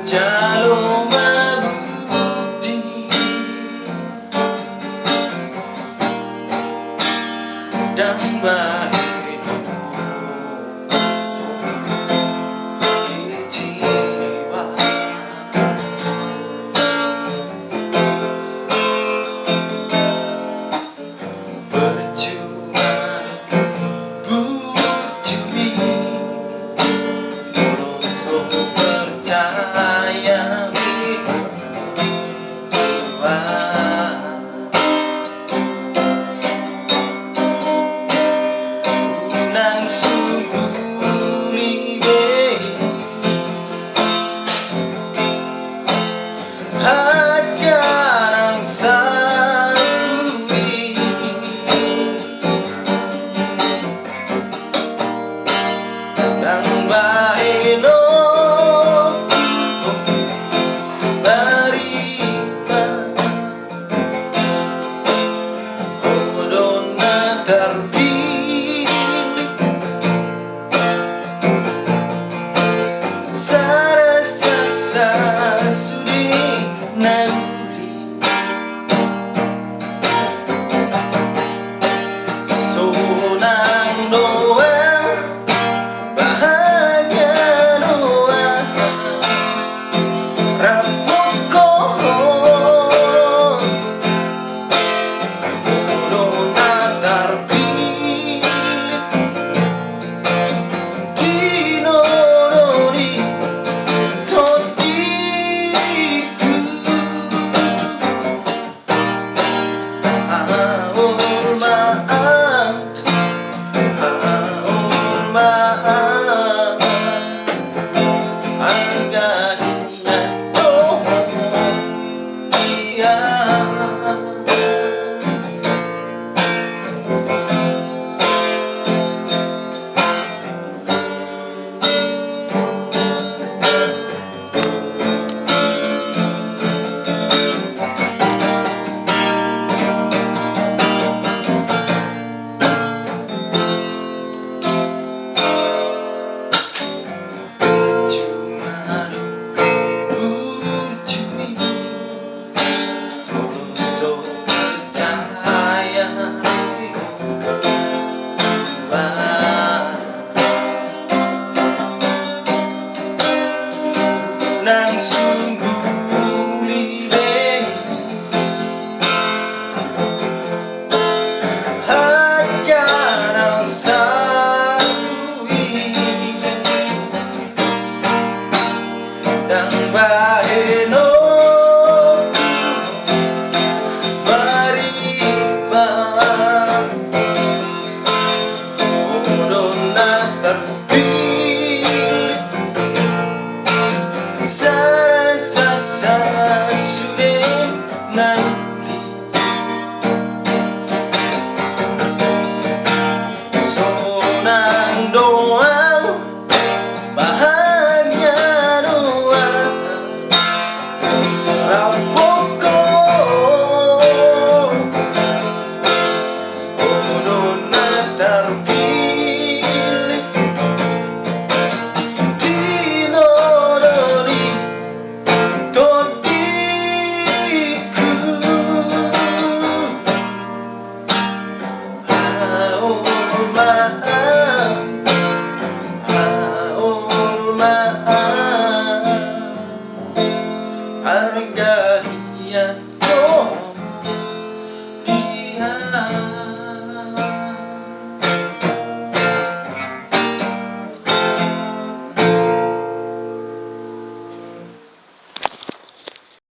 Jalur putih dan baik di jiwa. Percuma berjudi untuk percaya unang sungguh libet agar ang sakui dan bahino Sarasa sudi nauli sonang doa bahagia doa rapoko dona tarpilit dino doni Nang sungguh libet agar ang sakui dan bahino mariba odona terpilit Sarasa sudah nauli sonang doa bahagia doa rapoko odona terpilit dino doni todiku haul maaf